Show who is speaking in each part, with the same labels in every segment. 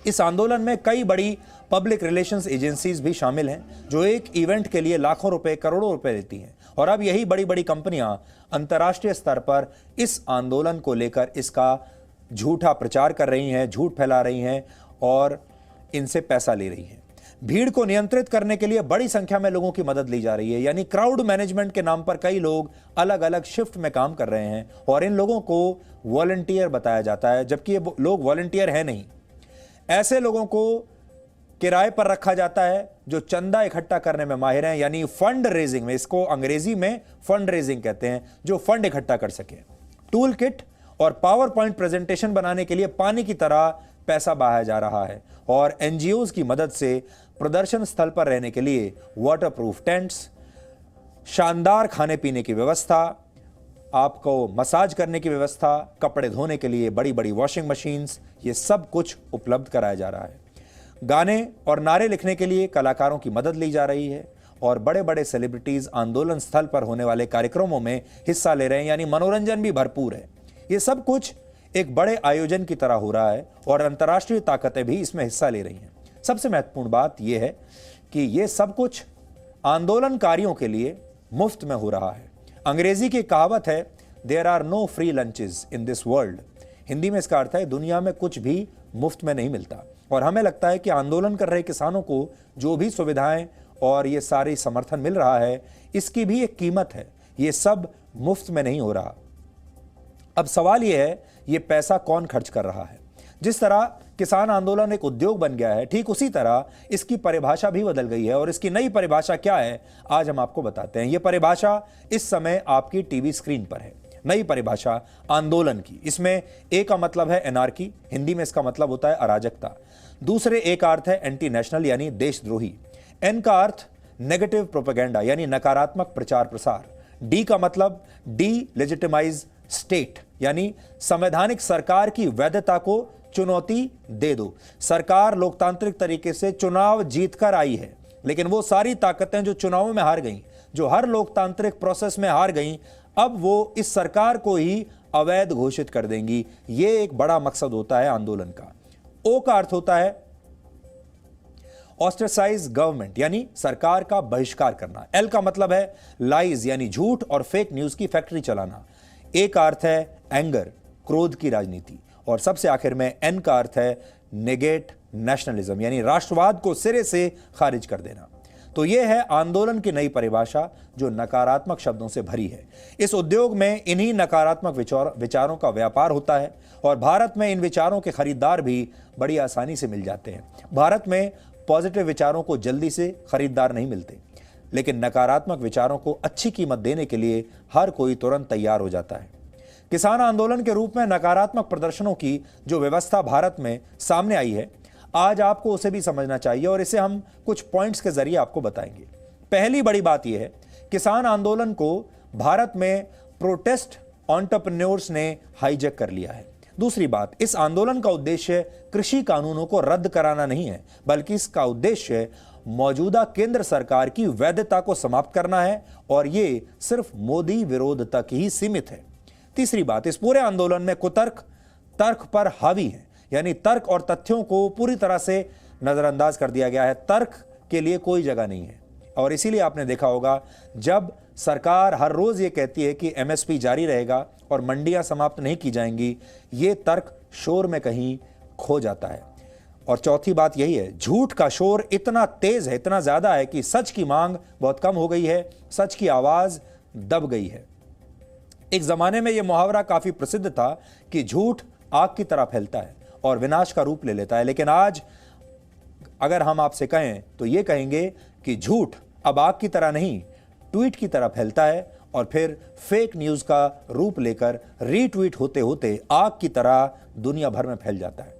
Speaker 1: इस आंदोलन में कई बड़ी पब्लिक रिलेशंस एजेंसीज भी शामिल हैं जो एक इवेंट के लिए लाखों रुपए, करोड़ों रुपए लेती हैं। और अब यही बड़ी बड़ी कंपनियां अंतर्राष्ट्रीय स्तर पर इस आंदोलन को लेकर इसका झूठा प्रचार कर रही हैं, झूठ फैला रही हैं और इनसे पैसा ले रही हैं। भीड़ को नियंत्रित करने के लिए बड़ी संख्या में लोगों की मदद ली जा रही है, यानी क्राउड मैनेजमेंट के नाम पर कई लोग अलग अलग शिफ्ट में काम कर रहे हैं और इन लोगों को वॉलंटियर बताया जाता है, जबकि ये लोग वॉलंटियर हैं नहीं। ऐसे लोगों को किराए पर रखा जाता है जो चंदा इकट्ठा करने में माहिर हैं, यानी फंड रेजिंग में, इसको अंग्रेजी में फंड रेजिंग कहते हैं, जो फंड इकट्ठा कर सके। टूल किट और पावर पॉइंट प्रेजेंटेशन बनाने के लिए पानी की तरह पैसा बहाया जा रहा है और एनजीओज की मदद से प्रदर्शन स्थल पर रहने के लिए वाटरप्रूफ टेंट्स, शानदार खाने पीने की व्यवस्था, आपको मसाज करने की व्यवस्था, कपड़े धोने के लिए बड़ी बड़ी वॉशिंग मशीन्स, ये सब कुछ उपलब्ध कराया जा रहा है। गाने और नारे लिखने के लिए कलाकारों की मदद ली जा रही है और बड़े बड़े सेलिब्रिटीज आंदोलन स्थल पर होने वाले कार्यक्रमों में हिस्सा ले रहे हैं, यानी मनोरंजन भी भरपूर है। ये सब कुछ एक बड़े आयोजन की तरह हो रहा है और अंतर्राष्ट्रीय ताकतें भी इसमें हिस्सा ले रही हैं। सबसे महत्वपूर्ण बात यह है कि ये सब कुछ आंदोलनकारियों के लिए मुफ्त में हो रहा है। अंग्रेजी की कहावत है, there are no free lunches in this world. Hindi में इसका अर्थ है, दुनिया में कुछ भी मुफ्त में नहीं मिलता। और हमें लगता है कि आंदोलन कर रहे किसानों को जो भी सुविधाएं और ये सारी समर्थन मिल रहा है, इसकी भी एक कीमत है। ये सब मुफ्त में नहीं हो रहा। अब सवाल यह है, ये पैसा कौन खर्च कर रहा है? जिस तरह किसान आंदोलन एक उद्योग बन गया है, ठीक उसी तरह इसकी परिभाषा भी बदल गई है। और इसकी नई परिभाषा क्या है, आज हम आपको बताते हैं। यह परिभाषा इस समय आपकी टीवी स्क्रीन पर है। नई परिभाषा आंदोलन की। इसमें ए का मतलब है एनार्की, हिंदी में इसका मतलब होता है अराजकता। दूसरे ए का अर्थ है एंटी नेशनल, यानी देशद्रोही। एन का अर्थ नेगेटिव प्रोपेगेंडा, यानी नकारात्मक प्रचार प्रसार। डी का मतलब डी लेजिटिमाइज स्टेट, यानी संवैधानिक सरकार की वैधता को चुनौती दे दो। सरकार लोकतांत्रिक तरीके से चुनाव जीतकर आई है, लेकिन वो सारी ताकतें जो चुनावों में हार गईं, जो हर लोकतांत्रिक प्रोसेस में हार गईं, अब वो इस सरकार को ही अवैध घोषित कर देंगी। ये एक बड़ा मकसद होता है आंदोलन का। ओ का अर्थ होता है ऑस्ट्रेसाइज गवर्नमेंट, यानी सरकार का बहिष्कार करना। एल का मतलब है लाइज, यानी झूठ और फेक न्यूज की फैक्ट्री चलाना। ए का अर्थ है एंगर, क्रोध की राजनीति। और सबसे आखिर में एन का अर्थ है नेगेट नेशनलिज्म, यानी राष्ट्रवाद को सिरे से खारिज कर देना। तो यह है आंदोलन की नई परिभाषा जो नकारात्मक शब्दों से भरी है। इस उद्योग में इन्हीं नकारात्मक विचारों का व्यापार होता है और भारत में इन विचारों के खरीदार भी बड़ी आसानी से मिल जाते हैं। भारत में पॉजिटिव विचारों को जल्दी से खरीदार नहीं मिलते, लेकिन नकारात्मक विचारों को अच्छी कीमत देने के लिए हर कोई तुरंत तैयार हो जाता है। किसान आंदोलन के रूप में नकारात्मक प्रदर्शनों की जो व्यवस्था भारत में सामने आई है, आज आपको उसे भी समझना चाहिए और इसे हम कुछ पॉइंट्स के जरिए आपको बताएंगे। पहली बड़ी बात यह है, किसान आंदोलन को भारत में प्रोटेस्ट एंटरप्रेन्योर्स ने हाईजैक कर लिया है। दूसरी बात, इस आंदोलन का उद्देश्य कृषि कानूनों को रद्द कराना नहीं है, बल्कि इसका उद्देश्य मौजूदा केंद्र सरकार की वैधता को समाप्त करना है और यह सिर्फ मोदी विरोध तक ही सीमित है। तीसरी बात, इस पूरे आंदोलन में कुतर्क तर्क पर हावी है, यानी तर्क और तथ्यों को पूरी तरह से नजरअंदाज कर दिया गया है। तर्क के लिए कोई जगह नहीं है और इसीलिए आपने देखा होगा, जब सरकार हर रोज ये कहती है कि एमएसपी जारी रहेगा और मंडियां समाप्त नहीं की जाएंगी, ये तर्क शोर में कहीं खो जाता है। और चौथी बात यही है, झूठ का शोर इतना तेज है, इतना ज्यादा है कि सच की मांग बहुत कम हो गई है, सच की आवाज दब गई है। एक जमाने में यह मुहावरा काफी प्रसिद्ध था कि झूठ आग की तरह फैलता है और विनाश का रूप ले लेता है, लेकिन आज अगर हम आपसे कहें तो यह कहेंगे कि झूठ अब आग की तरह नहीं, ट्वीट की तरह फैलता है और फिर फेक न्यूज का रूप लेकर रीट्वीट होते होते आग की तरह दुनिया भर में फैल जाता है।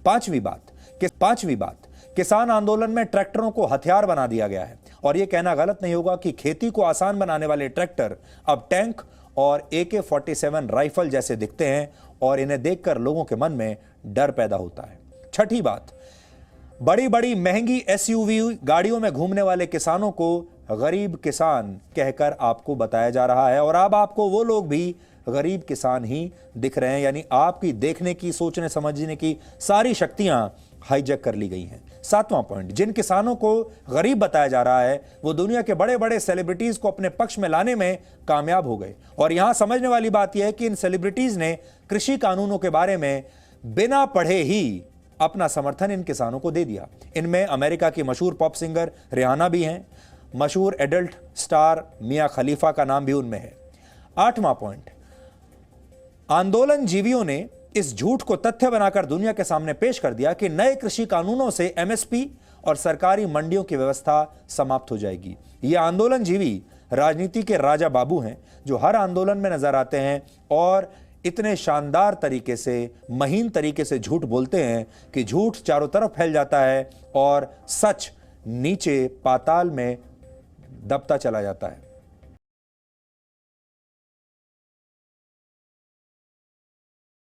Speaker 1: पांचवी बात, किसान आंदोलन में ट्रैक्टरों को हथियार बना दिया गया है और यह कहना गलत नहीं होगा कि खेती को आसान बनाने वाले ट्रैक्टर अब टैंक और AK-47 राइफल जैसे दिखते हैं और इन्हें देखकर लोगों के मन में डर पैदा होता है। छठी बात, बड़ी बड़ी महंगी SUV गाड़ियों में घूमने वाले किसानों को गरीब किसान कहकर आपको बताया जा रहा है और अब आपको वो लोग भी गरीब किसान ही दिख रहे हैं, यानी आपकी देखने की, सोचने समझने की सारी शक्तियां हाईजैक कर ली गई हैं। 7वां पॉइंट, जिन किसानों को गरीब बताया जा रहा है वो दुनिया के बड़े बड़े सेलिब्रिटीज को अपने पक्ष में लाने में कामयाब हो गए। और यहां समझने वाली बात यह है कि इन सेलिब्रिटीज ने कृषि कानूनों के बारे में बिना पढ़े ही अपना समर्थन इन किसानों को दे दिया। इनमें अमेरिका की मशहूर पॉप सिंगर रिहाना भी हैं, मशहूर एडल्ट स्टार मियां खलीफा का नाम भी उनमें है। 8वां पॉइंट, आंदोलन जीवियों ने इस झूठ को तथ्य बनाकर दुनिया के सामने पेश कर दिया कि नए कृषि कानूनों से एमएसपी और सरकारी मंडियों की व्यवस्था समाप्त हो जाएगी। ये आंदोलन जीवी राजनीति के राजा बाबू हैं जो हर आंदोलन में नजर आते हैं और इतने शानदार तरीके से, महीन तरीके से झूठ बोलते हैं कि झूठ चारों तरफ फैल जाता है और सच नीचे पाताल में दबता चला जाता है।